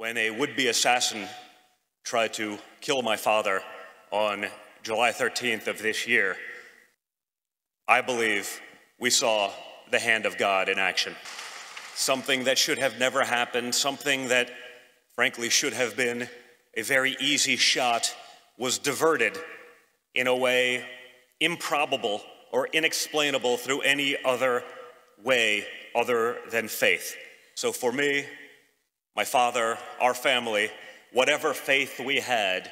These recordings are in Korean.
When a would-be assassin tried to kill my father on July 13th of this year, I believe we saw the hand of God in action. Something that should have never happened, something that frankly should have been a very easy shot, was diverted in a way improbable or inexplainable through any other way other than faith. So for me, my father, our family, whatever faith we had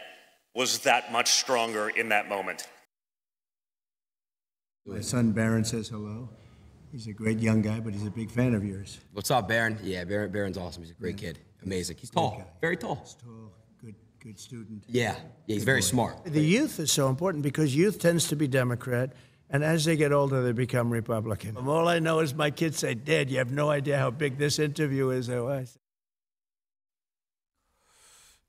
was that much stronger in that moment. My son Baron says hello. He's a great young guy, but he's a big fan of yours. What's up, Baron? Yeah, Baron's awesome. He's a great kid. Amazing. He's tall, very tall. He's tall, good student. Yeah, he's very smart. The youth is so important because youth tends to be Democrat, and as they get older, they become Republican. All I know is my kids say, Dad, you have no idea how big this interview is.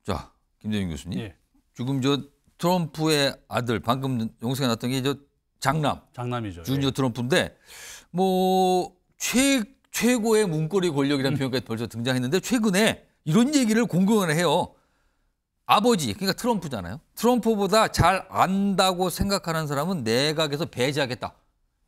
자, 김대중 교수님. 예. 지금 저 트럼프의 아들, 방금 영상에 나왔던 게 저 장남이죠. 주니어 트럼프인데 뭐 최고의 문고리 권력이라는 표현까지 벌써 등장했는데 최근에 이런 얘기를 공공연히 해요. 아버지, 그러니까 트럼프잖아요. 트럼프보다 잘 안다고 생각하는 사람은 내각에서 배제하겠다.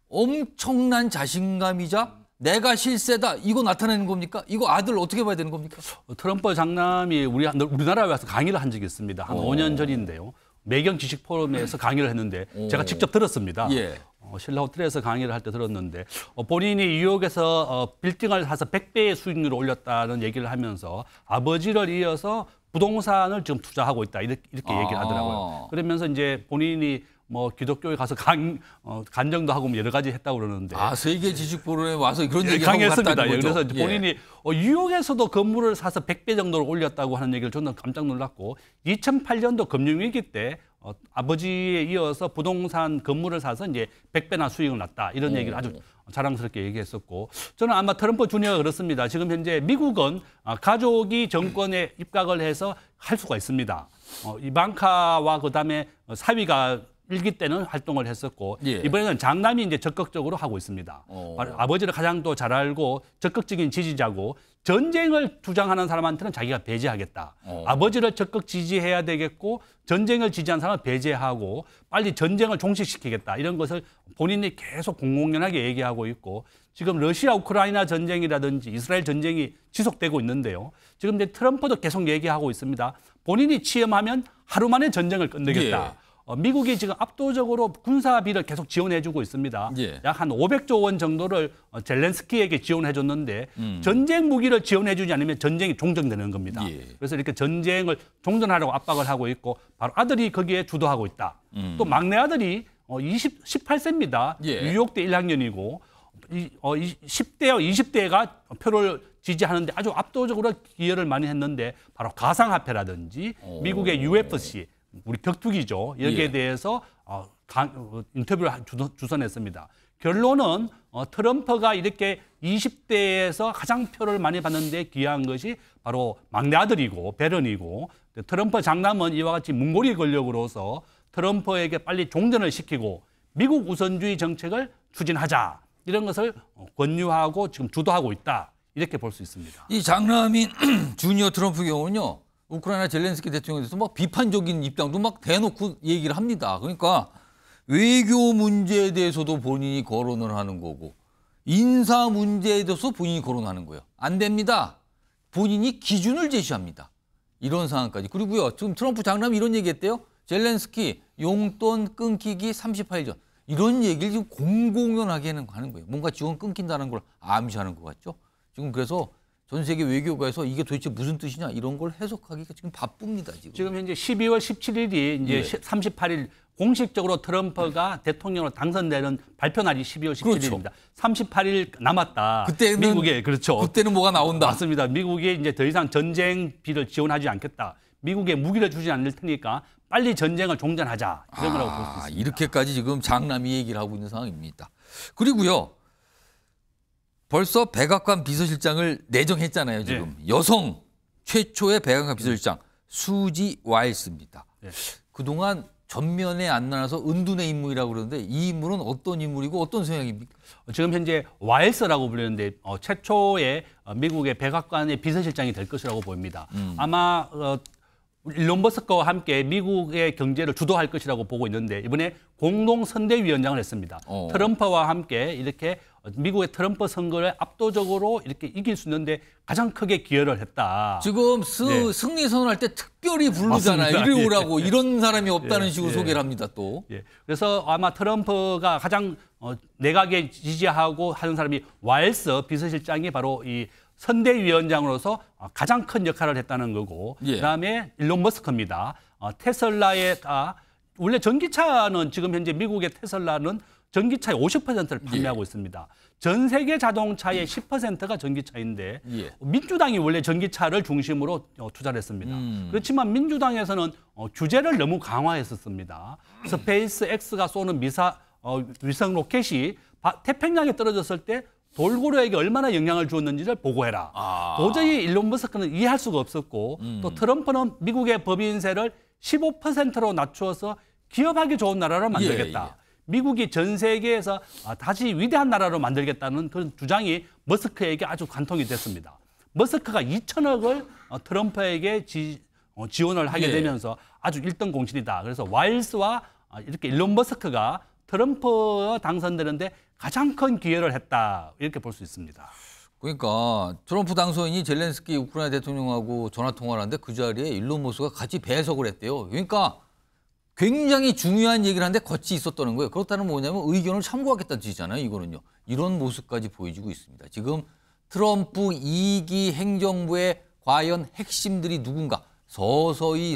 엄청난 자신감이자 내가 실세다. 이거 나타내는 겁니까? 이거 아들 어떻게 봐야 되는 겁니까? 트럼프 장남이 우리나라에 와서 강의를 한 적이 있습니다. 한 5년 전인데요. 매경 지식 포럼에서 강의를 했는데 제가 직접 들었습니다. 예. 신라 호텔에서 강의를 할 때 들었는데 본인이 뉴욕에서 빌딩을 사서 100배의 수익률을 올렸다는 얘기를 하면서 아버지를 이어서 부동산을 지금 투자하고 있다 이렇게 얘기를 하더라고요. 그러면서 이제 본인이 뭐 기독교에 가서 간정도 하고 여러 가지 했다고 그러는데. 세계 지식 포럼에 와서 그런 얘기를 하고 갔다는 거죠. 그래서 본인이 뉴욕에서도 건물을 사서 100배 정도를 올렸다고 하는 얘기를 저는 깜짝 놀랐고 2008년도 금융위기 때 아버지에 이어서 부동산 건물을 사서 이제 100배나 수익을 났다. 이런 얘기를 아주 자랑스럽게 얘기했었고 저는 아마 트럼프 주니어가 그렇습니다. 지금 현재 미국은 가족이 정권에 입각을 해서 할 수가 있습니다. 이방카와 그다음에 사위가 일기 때는 활동을 했었고 이번에는 장남이 이제 적극적으로 하고 있습니다. 아버지를 가장 또 잘 알고 적극적인 지지자고 전쟁을 주장하는 사람한테는 자기가 배제하겠다. 아버지를 적극 지지해야 되겠고 전쟁을 지지한 사람을 배제하고 빨리 전쟁을 종식시키겠다. 이런 것을 본인이 계속 공공연하게 얘기하고 있고 지금 러시아 우크라이나 전쟁이라든지 이스라엘 전쟁이 지속되고 있는데요. 지금 이제 트럼프도 계속 얘기하고 있습니다. 본인이 취임하면 하루 만에 전쟁을 끝내겠다. 미국이 지금 압도적으로 군사비를 계속 지원해주고 있습니다. 약 한 500조 원 정도를 젤렌스키에게 지원해줬는데 전쟁 무기를 지원해주지 않으면 전쟁이 종전되는 겁니다. 그래서 이렇게 전쟁을 종전하려고 압박을 하고 있고 바로 아들이 거기에 주도하고 있다. 또 막내 아들이 18세입니다. 뉴욕대 1학년이고 10대와 20대가 표를 지지하는데 아주 압도적으로 기여를 많이 했는데 바로 가상화폐라든지 미국의 UFC 우리 격투기죠. 여기에 대해서 인터뷰를 주선했습니다. 결론은 트럼프가 이렇게 20대에서 가장 표를 많이 받는 데 기여한 것이 바로 막내 아들이고 베런이고 트럼프 장남은 이와 같이 문고리 권력으로서 트럼프에게 빨리 종전을 시키고 미국 우선주의 정책을 추진하자. 이런 것을 권유하고 지금 주도하고 있다. 이렇게 볼 수 있습니다. 이 장남인 주니어 트럼프 경우는요. 우크라이나 젤렌스키 대통령에 대해서 막 비판적인 입장도 막 대놓고 얘기를 합니다. 그러니까 외교 문제에 대해서도 본인이 거론을 하는 거고 인사 문제에 대해서 본인이 거론하는 거예요. 안 됩니다. 본인이 기준을 제시합니다. 이런 상황까지. 그리고요. 지금 트럼프 장남이 이런 얘기했대요. 젤렌스키 용돈 끊기기 38일 전. 이런 얘기를 지금 공공연하게 하는 거예요. 뭔가 지원 끊긴다는 걸 암시하는 것 같죠. 지금 그래서 전 세계 외교가에서 이게 도대체 무슨 뜻이냐 이런 걸 해석하기가 지금 바쁩니다. 지금 현재 12월 17일이 이제 38일 공식적으로 트럼프가 대통령으로 당선되는 발표 날이 12월 17일입니다. 38일 남았다. 그때는 미국에 그때는 뭐가 나온다. 맞습니다. 미국이 이제 더 이상 전쟁비를 지원하지 않겠다. 미국에 무기를 주지 않을 테니까 빨리 전쟁을 종전하자. 이런 거라고 볼 수 있습니다. 이렇게까지 지금 장남이 얘기를 하고 있는 상황입니다. 그리고요. 벌써 백악관 비서실장을 내정했잖아요. 지금 여성 최초의 백악관 비서실장 수지 와일스입니다. 그동안 전면에 안 나와서 은둔의 인물이라고 그러는데 이 인물은 어떤 인물이고 어떤 성향입니까? 지금 현재 와일스라고 불리는데 최초의 미국의 백악관의 비서실장이 될 것이라고 보입니다. 아마 일론 머스크와 함께 미국의 경제를 주도할 것이라고 보고 있는데 이번에 공동선대위원장을 했습니다. 트럼프와 함께 이렇게 미국의 트럼프 선거를 압도적으로 이렇게 이길 수 있는데 가장 크게 기여를 했다. 지금 승리 선언할 때 특별히 부르잖아요. 맞습니다. 이리 오라고 이런 사람이 없다는 예, 식으로 예. 소개를 합니다. 또. 예. 그래서 아마 트럼프가 가장 내각에 지지하고 하는 사람이 와일스 비서실장이 바로 이 선대위원장으로서 가장 큰 역할을 했다는 거고 예. 그다음에 일론 머스크입니다. 테슬라의 원래 전기차는 지금 현재 미국의 테슬라는 전기차의 50%를 판매하고 있습니다. 전 세계 자동차의 10%가 전기차인데 민주당이 원래 전기차를 중심으로 투자를 했습니다. 그렇지만 민주당에서는 규제를 너무 강화했었습니다. 스페이스 X가 쏘는 위성 로켓이 태평양에 떨어졌을 때 돌고래에게 얼마나 영향을 주었는지를 보고해라. 도저히 일론 머스크는 이해할 수가 없었고 또 트럼프는 미국의 법인세를 15%로 낮추어서 기업하기 좋은 나라로 만들겠다. 미국이 전 세계에서 다시 위대한 나라로 만들겠다는 그런 주장이 머스크에게 아주 관통이 됐습니다. 머스크가 2천억을 트럼프에게 지원을 하게 되면서 아주 1등 공신이다. 그래서 와일스와 이렇게 일론 머스크가 트럼프 당선되는데 가장 큰 기여를 했다. 이렇게 볼 수 있습니다. 그러니까 트럼프 당선인이 젤렌스키 우크라이나 대통령하고 전화 통화를 하는데 그 자리에 일론 머스크가 같이 배석을 했대요. 그러니까 굉장히 중요한 얘기를 하는데 거치 있었다는 거예요. 그렇다는 뭐냐면 의견을 참고하겠다는 뜻이잖아요. 이거는요. 이런 모습까지 보여주고 있습니다. 지금 트럼프 2기 행정부의 과연 핵심들이 누군가 서서히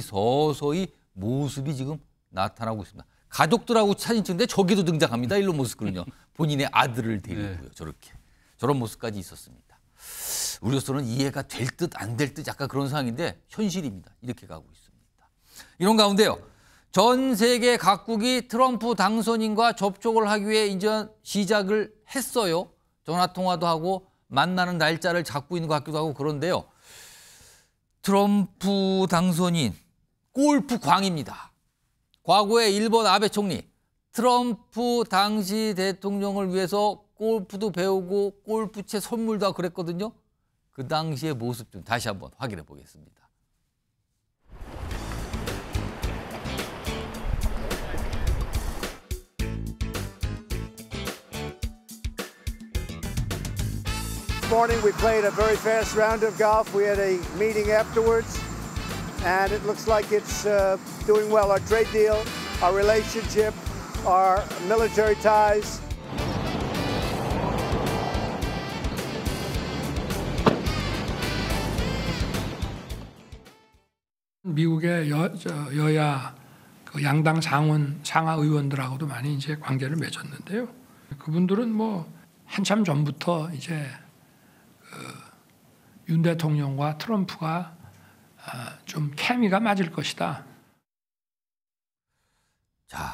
모습이 지금 나타나고 있습니다. 가족들하고 사진 찍는데 저기도 등장합니다. 일론 머스크는요. 본인의 아들을 데리고요. 저런 모습까지 있었습니다. 우리로서는 이해가 될 듯 안 될 듯 약간 그런 상황인데 현실입니다. 이렇게 가고 있습니다. 이런 가운데요. 전 세계 각국이 트럼프 당선인과 접촉을 하기 위해 이제 시작을 했어요. 전화통화도 하고 만나는 날짜를 잡고 있는 것 같기도 하고 그런데요. 트럼프 당선인 골프 광입니다. 과거에 일본 아베 총리 트럼프 당시 대통령을 위해서 골프도 배우고 골프채 선물도 하고 그랬거든요. 그 당시의 모습 좀 다시 한번 확인해 보겠습니다. This morning we played a very fast round of golf. We had a meeting afterwards, and it looks like it's doing well. Our trade deal, our relationship, our military ties. 미국의 여야 그 양당 상하 의원들하고도 많이 이제 관계를 맺었는데요. 그분들은 뭐 한참 전부터 이제 윤 대통령과 트럼프가 좀 케미가 맞을 것이다. 자,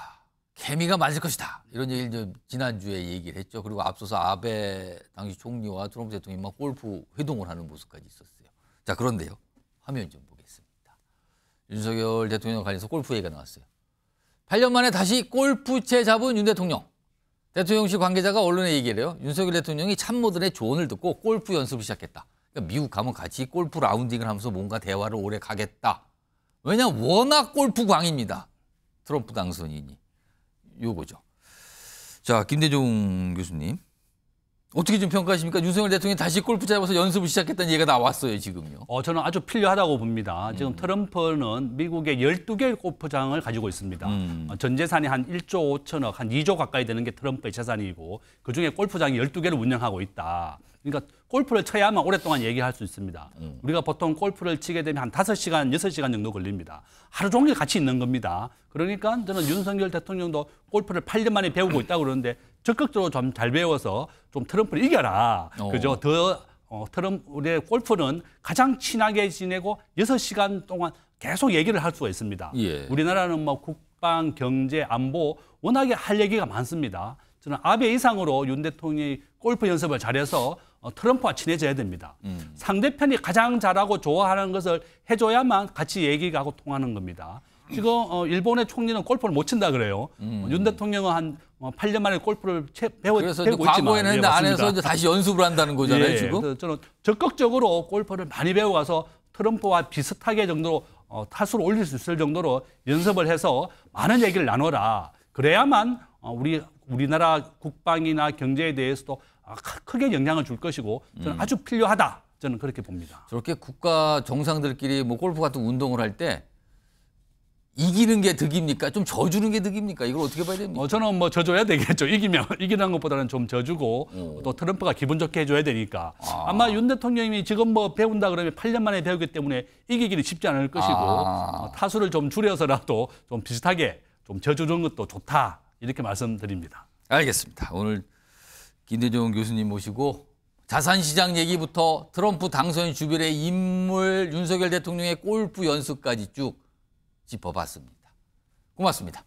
케미가 맞을 것이다. 이런 얘기를 좀 지난주에 얘기를 했죠. 그리고 앞서서 아베 당시 총리와 트럼프 대통령이 막 골프 회동을 하는 모습까지 있었어요. 자, 그런데요. 화면 좀 보겠습니다. 윤석열 대통령 관련해서 골프 얘기가 나왔어요. 8년 만에 다시 골프채 잡은 윤 대통령. 대통령실 관계자가 언론에 얘기를 해요. 윤석열 대통령이 참모들의 조언을 듣고 골프 연습을 시작했다. 그러니까 미국 가면 같이 골프 라운딩을 하면서 뭔가 대화를 오래 가겠다. 왜냐하면 워낙 골프 광입니다. 트럼프 당선인이. 요거죠. 자, 김대중 교수님. 어떻게 좀 평가하십니까? 윤석열 대통령이 다시 골프 잡아서 연습을 시작했다는 얘기가 나왔어요, 지금요. 저는 아주 필요하다고 봅니다. 지금 트럼프는 미국의 12개의 골프장을 가지고 있습니다. 전 재산이 한 1조 5천억, 한 2조 가까이 되는 게 트럼프의 재산이고 그중에 골프장이 12개를 운영하고 있다. 그러니까 골프를 쳐야만 오랫동안 얘기할 수 있습니다. 우리가 보통 골프를 치게 되면 한 5시간, 6시간 정도 걸립니다. 하루 종일 같이 있는 겁니다. 그러니까 저는 윤석열 대통령도 골프를 8년 만에 배우고 있다고 그러는데 적극적으로 좀 잘 배워서 좀 트럼프를 이겨라. 그죠? 우리의 골프는 가장 친하게 지내고 6시간 동안 계속 얘기를 할 수가 있습니다. 예. 우리나라는 뭐 국방, 경제, 안보 워낙에 할 얘기가 많습니다. 저는 아베 이상으로 윤 대통령이 골프 연습을 잘해서 트럼프와 친해져야 됩니다. 상대편이 가장 잘하고 좋아하는 것을 해줘야만 같이 얘기가 하고 통하는 겁니다. 지금 일본의 총리는 골프를 못 친다 그래요. 윤 대통령은 한 8년 만에 골프를 배우고 그래서 있지만 과거에는 했는데 맞습니다. 안에서 이제 다시 연습을 한다는 거잖아요, 예, 지금. 그래서 저는 적극적으로 골프를 많이 배워가서 트럼프와 비슷하게 정도로 타수를 올릴 수 있을 정도로 연습을 해서 많은 얘기를 나눠라. 그래야만 우리나라 국방이나 경제에 대해서도 크게 영향을 줄 것이고 저는 아주 필요하다. 저는 그렇게 봅니다. 저렇게 국가 정상들끼리 뭐 골프 같은 운동을 할 때 이기는 게 득입니까? 좀 져주는 게 득입니까? 이걸 어떻게 봐야 됩니까? 저는 뭐 져줘야 되겠죠. 이기는 것보다는 좀 져주고 또 트럼프가 기분 좋게 해줘야 되니까. 아마 윤 대통령이 지금 뭐 배운다 그러면 8년 만에 배우기 때문에 이기기는 쉽지 않을 것이고 타수를 좀 줄여서라도 좀 비슷하게 좀 져주는 것도 좋다. 이렇게 말씀드립니다. 알겠습니다. 오늘 김대중 교수님 모시고 자산시장 얘기부터 트럼프 당선 주변의 인물, 윤석열 대통령의 골프 연습까지 쭉 짚어봤습니다. 고맙습니다.